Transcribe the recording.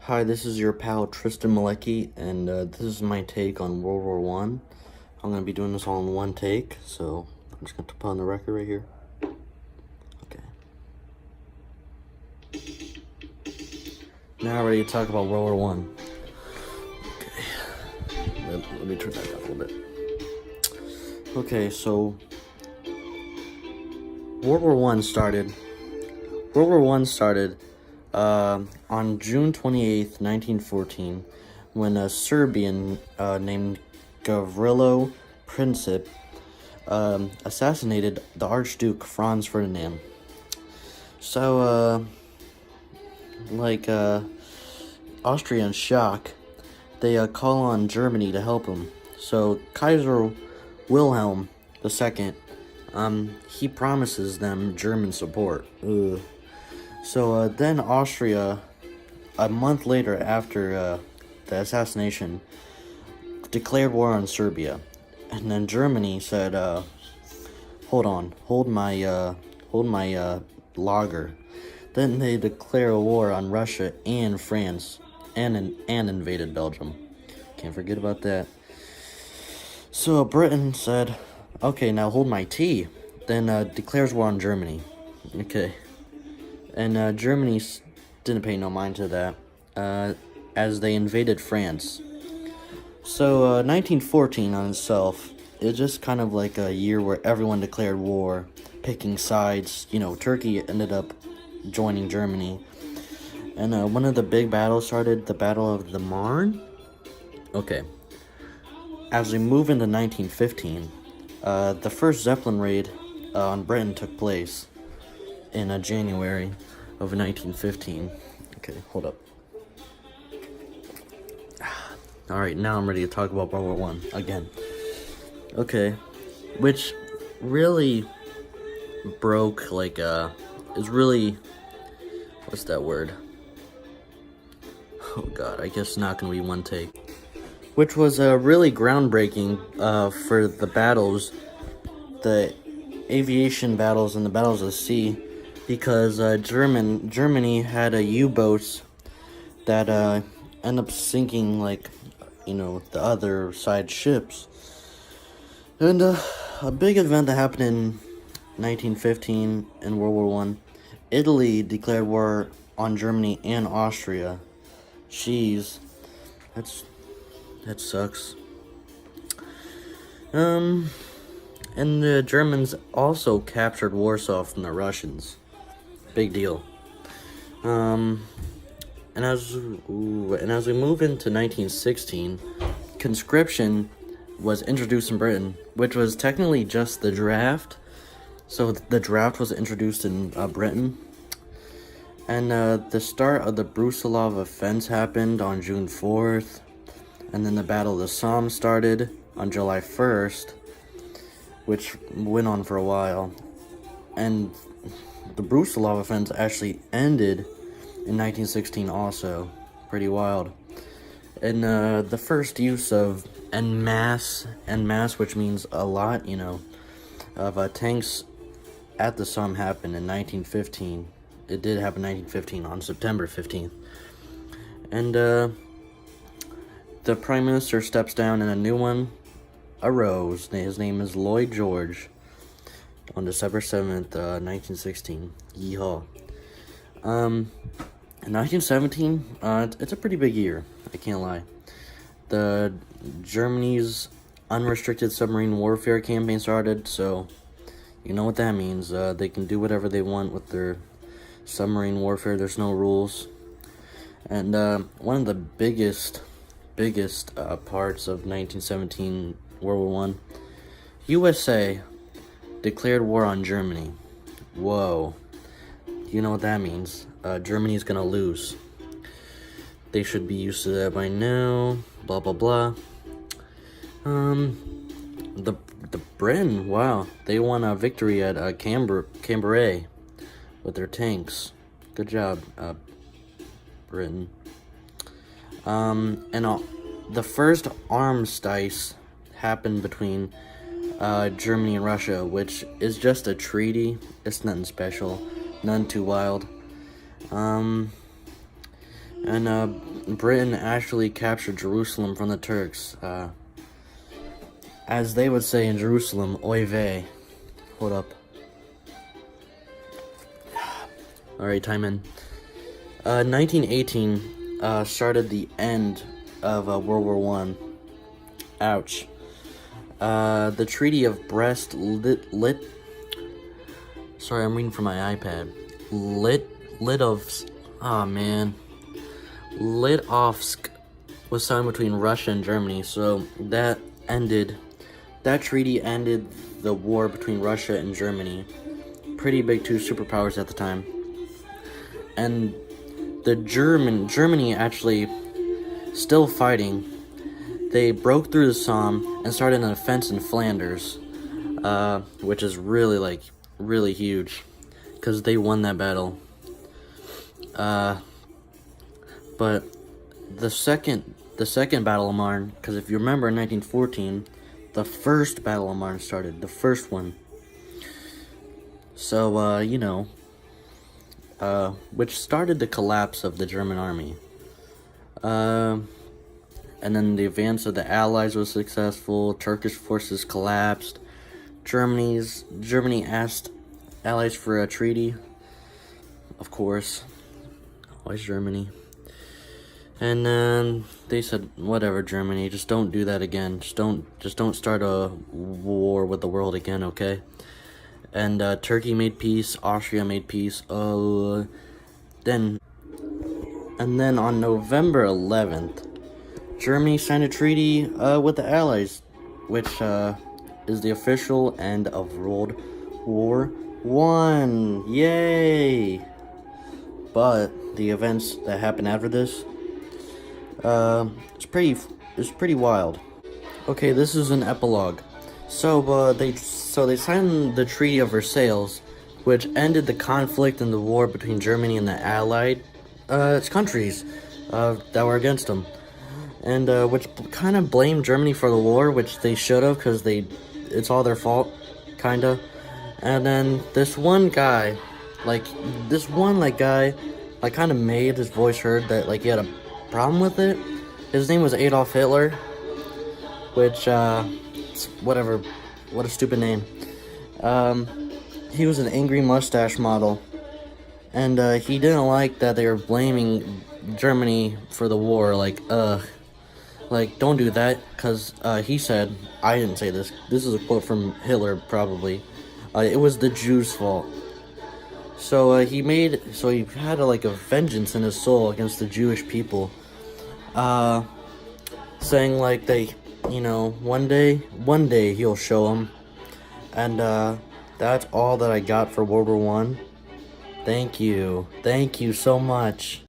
Hi, this is your pal Tristan and this is my take on World War One. I'm gonna be doing this all in one take, so I'm just gonna put on the record right here. Okay. Now ready to talk about World War One. Okay. Let me turn that down a little bit. Okay, so World War One started. World War One started on June 28th, 1914, when a Serbian named Gavrilo Princip assassinated the Archduke Franz Ferdinand. So, Austria in shock, they call on Germany to help him. So Kaiser Wilhelm II, he promises them German support. So then Austria, a month later after the assassination, declared war on Serbia, and then Germany said, hold my lager." Then they declare war on Russia and France, and invaded Belgium. Can't forget about that. So Britain said, "Okay, now hold my tea." Then declares war on Germany. Okay. And Germany didn't pay no mind to that, as they invaded France. So 1914 on itself, it's just kind of like a year where everyone declared war, picking sides. Turkey ended up joining Germany. And one of the big battles started, the Battle of the Marne. Okay. As we move into 1915, the first Zeppelin raid on Britain took place in January of 1915. Okay, hold up. Alright, now I'm ready to talk about World War One again. Okay, which really broke, is really, what's that word? Oh god, I guess not gonna be one take. Which was really groundbreaking for the battles, the aviation battles and the battles of the sea, because Germany had U-boats that end up sinking, the other side ships. And a big event that happened in 1915 in World War One, Italy declared war on Germany and Austria. Jeez, that sucks. And the Germans also captured Warsaw from the Russians. Big deal. And as we move into 1916, conscription was introduced in Britain, which was technically just the draft. So the draft was introduced in Britain. And the start of the Brusilov offense happened on June 4th. And then the Battle of the Somme started on July 1st, which went on for a while. And the Brusilov offense actually ended in 1916 also. Pretty wild. And the first use of en masse, which means a lot, of tanks at the Somme happened in 1915. It did happen in 1915 on September 15th. And the Prime Minister steps down and a new one arose. His name is Lloyd George on December 7th, 1916. Yeehaw. In 1917, it's a pretty big year, I can't lie. The Germany's unrestricted submarine warfare campaign started, so you know what that means. They can do whatever they want with their submarine warfare. There's no rules. And one of the biggest parts of 1917 World War One, USA declared war on Germany. Whoa. You know what that means. Germany's gonna lose. They should be used to that by now. Blah, blah, blah. The Britain, wow. They won a victory at Cambrai with their tanks. Good job, Britain. The first armistice happened between Germany and Russia, which is just a treaty. It's nothing special, none too wild. And Britain actually captured Jerusalem from the Turks. As they would say in Jerusalem, oy vey. Hold up. Alright, time in. 1918 started the end of World War One. Ouch. The Treaty of Brest Sorry, I'm reading from my iPad. Litovsk was signed between Russia and Germany, so that treaty ended the war between Russia and Germany. Pretty big two superpowers at the time. And Germany actually still fighting. They broke through the Somme and started an offense in Flanders, which is really huge, because they won that battle. But the second Battle of Marne, because if you remember in 1914, the first Battle of Marne started, the first one. So, which started the collapse of the German army. And then the advance of the Allies was successful. Turkish forces collapsed. Germany asked Allies for a treaty. Of course. Always Germany. And then they said, whatever, Germany, just don't do that again. Just don't start a war with the world again, okay? And Turkey made peace, Austria made peace. Then on November 11th, Germany signed a treaty with the Allies, which is the official end of World War One. Yay! But the events that happened after this, it's pretty wild. Okay, this is an epilogue. So they signed the Treaty of Versailles, which ended the conflict and the war between Germany and the Allied countries that were against them, and which kind of blamed Germany for the war, which they should have, because it's all their fault, kinda. And then this one guy, kind of made his voice heard that he had a problem with it. His name was Adolf Hitler, which whatever, what a stupid name. He was an angry mustache model, and he didn't like that they were blaming Germany for the war. Don't do that, because he said, I didn't say this, this is a quote from Hitler probably, it was the Jews' fault. So he had a vengeance in his soul against the Jewish people, saying one day he'll show them. And that's all that I got for World War One. Thank you so much.